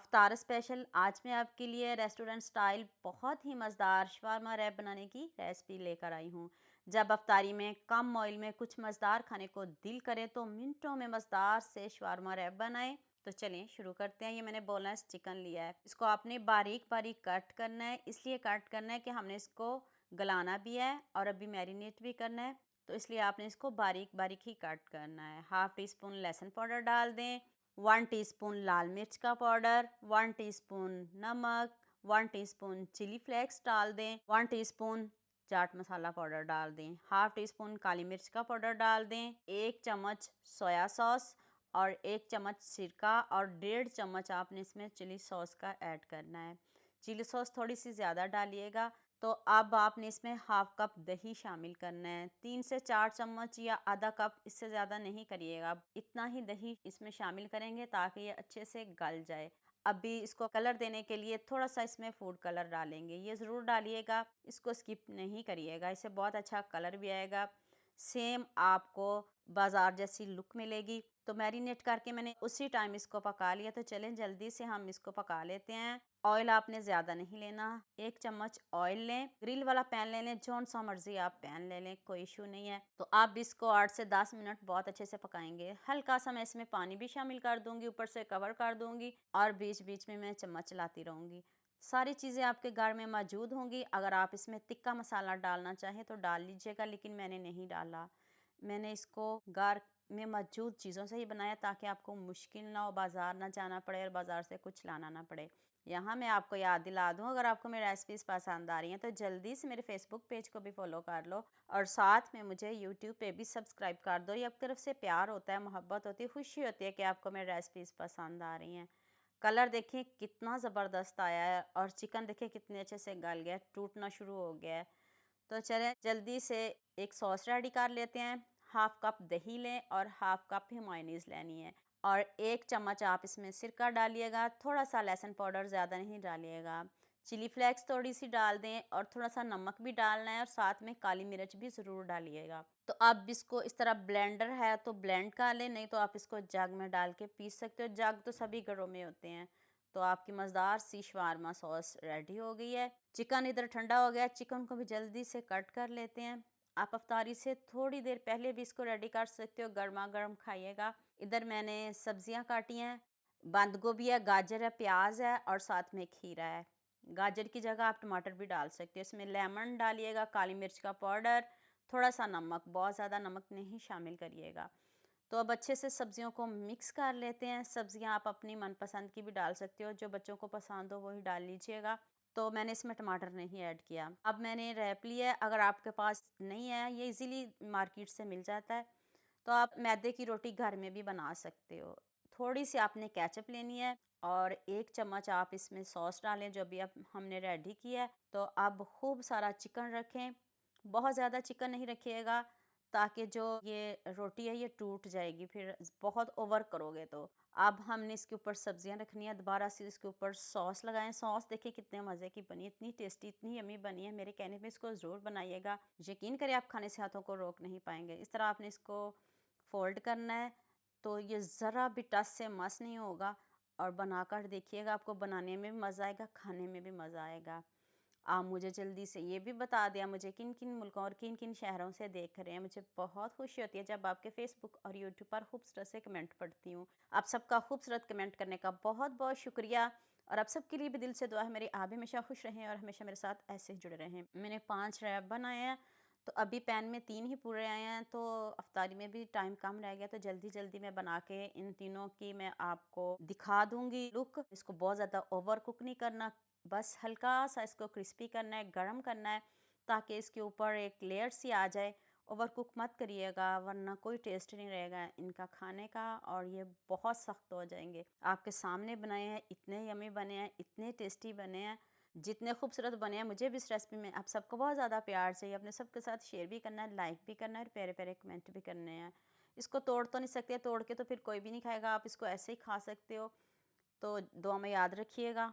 अफ्तार special आज मैं आपके लिए रेस्टोरेंट स्टाइल बहुत ही मज़ेदार शवारमा रैप बनाने की रेसिपी लेकर आई हूँ। जब अफ्तारी में कम ऑयल में कुछ मज़ेदार खाने को दिल करे तो मिनटों में मज़ेदार से शवारमा रैप बनाएं। तो चलें शुरू करते हैं। ये मैंने बोनलेस चिकन लिया है, इसको आपने बारीक बारीक कट करना है। इसलिए कट करना है कि हमने इसको गलाना भी है और अभी मैरिनेट भी करना है, तो इसलिए आपने इसको बारीक बारीक ही कट करना है। हाफ़ टी स्पून लहसुन पाउडर डाल दें, 1 टीस्पून लाल मिर्च का पाउडर, 1 टीस्पून नमक, 1 टीस्पून चिली फ्लेक्स डाल दें, 1 टीस्पून चाट मसाला पाउडर डाल दें, हाफ टी स्पून काली मिर्च का पाउडर डाल दें, 1 चम्मच सोया सॉस और 1 चम्मच सिरका और 1.5 चम्मच आपने इसमें चिली सॉस का ऐड करना है। चिली सॉस थोड़ी सी ज़्यादा डालिएगा। तो अब आपने इसमें हाफ कप दही शामिल करना है, 3 से 4 चम्मच या आधा कप, इससे ज़्यादा नहीं करिएगा। इतना ही दही इसमें शामिल करेंगे ताकि ये अच्छे से गल जाए। अभी इसको कलर देने के लिए थोड़ा सा इसमें फूड कलर डालेंगे, ये ज़रूर डालिएगा, इसको स्किप नहीं करिएगा, इससे बहुत अच्छा कलर भी आएगा। सेम आपको बाज़ार जैसी लुक मिलेगी। तो मैरिनेट करके मैंने उसी टाइम इसको पका लिया। तो चलें जल्दी से हम इसको पका लेते हैं। ऑयल आपने ज़्यादा नहीं लेना, 1 चम्मच ऑयल लें, ग्रिल वाला पैन ले लें, जौन सा मर्जी आप पैन ले लें, कोई इशू नहीं है। तो आप इसको 8 से 10 मिनट बहुत अच्छे से पकाएंगे। हल्का सा मैं इसमें पानी भी शामिल कर दूंगी, ऊपर से कवर कर दूंगी और बीच बीच में मैं चम्मच चलाती रहूंगी। सारी चीज़ें आपके घर में मौजूद होंगी। अगर आप इसमें तिक्का मसाला डालना चाहें तो डाल लीजिएगा, लेकिन मैंने नहीं डाला। मैंने इसको घर में मौजूद चीज़ों से ही बनाया ताकि आपको मुश्किल ना हो, बाज़ार ना जाना पड़े और बाज़ार से कुछ लाना ना पड़े। यहाँ मैं आपको याद दिला दूँ, अगर आपको मेरी रेसिपीज़ पसंद आ रही हैं तो जल्दी से मेरे फेसबुक पेज को भी फॉलो कर लो और साथ में मुझे यूट्यूब पे भी सब्सक्राइब कर दो। ये आपकी तरफ से प्यार होता है, मोहब्बत होती है, खुशी होती है कि आपको मेरी रेसिपीज़ पसंद आ रही हैं। कलर देखिए कितना ज़बरदस्त आया है और चिकन देखिए कितने अच्छे से गल गया, टूटना शुरू हो गया है। तो चलें जल्दी से एक सॉस रेडी कर लेते हैं। हाफ कप दही लें और हाफ कप ही मायोनीज़ लेनी है और 1 चम्मच आप इसमें सिरका डालिएगा। थोड़ा सा लहसुन पाउडर, ज़्यादा नहीं डालिएगा। चिली फ्लेक्स थोड़ी सी डाल दें और थोड़ा सा नमक भी डालना है और साथ में काली मिर्च भी ज़रूर डालिएगा। तो आप इसको इस तरह ब्लेंडर है तो ब्लेंड कर लें, नहीं तो आप इसको जग में डाल के पीस सकते हो। जग तो सभी घरों में होते हैं। तो आपकी मज़ेदार सी शवारमा सॉस रेडी हो गई है। चिकन इधर ठंडा हो गया, चिकन को भी जल्दी से कट कर लेते हैं। आप अफ्तारी से थोड़ी देर पहले भी इसको रेडी कर सकते हो, गर्मा गर्म खाइएगा। इधर मैंने सब्जियां काटी हैं, बंद गोभी है, गाजर है, प्याज है और साथ में खीरा है। गाजर की जगह आप टमाटर भी डाल सकते हो। इसमें लेमन डालिएगा, काली मिर्च का पाउडर, थोड़ा सा नमक, बहुत ज़्यादा नमक नहीं शामिल करिएगा। तो अब अच्छे से सब्जियों को मिक्स कर लेते हैं। सब्जियां आप अपनी मनपसंद की भी डाल सकते हो, जो बच्चों को पसंद हो वही डाल लीजिएगा। तो मैंने इसमें टमाटर नहीं ऐड किया। अब मैंने रैप लिया है, अगर आपके पास नहीं है, ये इजीली मार्केट से मिल जाता है, तो आप मैदे की रोटी घर में भी बना सकते हो। थोड़ी सी आपने केचप लेनी है और 1 चम्मच आप इसमें सॉस डालें जो भी अब हमने रेडी किया है। तो अब खूब सारा चिकन रखें, बहुत ज़्यादा चिकन नहीं रखिएगा ताकि जो ये रोटी है ये टूट जाएगी फिर बहुत ओवर करोगे तो। अब हमने इसके ऊपर सब्जियां रखनी है, दोबारा से इसके ऊपर सॉस लगाएं। सॉस देखिए कितने मज़े की बनी है, इतनी टेस्टी, इतनी यम्मी बनी है। मेरे कहने पे इसको ज़रूर बनाइएगा, यकीन करिए आप खाने से हाथों को रोक नहीं पाएंगे। इस तरह आपने इसको फोल्ड करना है तो ये ज़रा भी टच से मस नहीं होगा और बनाकर देखिएगा, आपको बनाने में भी मज़ा आएगा, खाने में भी मज़ा आएगा। आप मुझे जल्दी से ये भी बता दिया मुझे किन किन मुल्कों और किन किन शहरों से देख रहे हैं। मुझे बहुत खुशी होती है जब आपके फेसबुक और यूट्यूब पर खूबसूरत से कमेंट पढ़ती हूँ। आप सबका खूबसूरत कमेंट करने का बहुत बहुत शुक्रिया और आप सबके लिए भी दिल से दुआ है मेरी, आप भी हमेशा खुश रहें और हमेशा मेरे साथ ऐसे ही जुड़े रहें। मैंने 5 रैप बनाए हैं, तो अभी पैन में 3 ही पूरे आए हैं, तो अफ्तारी में भी टाइम कम रह गया, तो जल्दी जल्दी मैं बना के इन तीनों की मैं आपको दिखा दूंगी लुक। इसको बहुत ज़्यादा ओवर कुक नहीं करना, बस हल्का सा इसको क्रिस्पी करना है, गरम करना है ताकि इसके ऊपर एक लेयर सी आ जाए। ओवर कुक मत करिएगा वरना कोई टेस्ट नहीं रहेगा इनका खाने का और ये बहुत सख्त हो जाएंगे। आपके सामने बनाए हैं, इतने यमी बने हैं, इतने टेस्टी बने हैं, जितने खूबसूरत बने हैं। मुझे भी इस रेसिपी में आप सबको बहुत ज़्यादा प्यार चाहिए, अपने सबके साथ शेयर भी करना है, लाइक भी करना है और प्यारे प्यारे कमेंट भी करने हैं। इसको तोड़ तो नहीं सकते, तोड़ के तो फिर कोई भी नहीं खाएगा, आप इसको ऐसे ही खा सकते हो। तो दुआ में याद रखिएगा।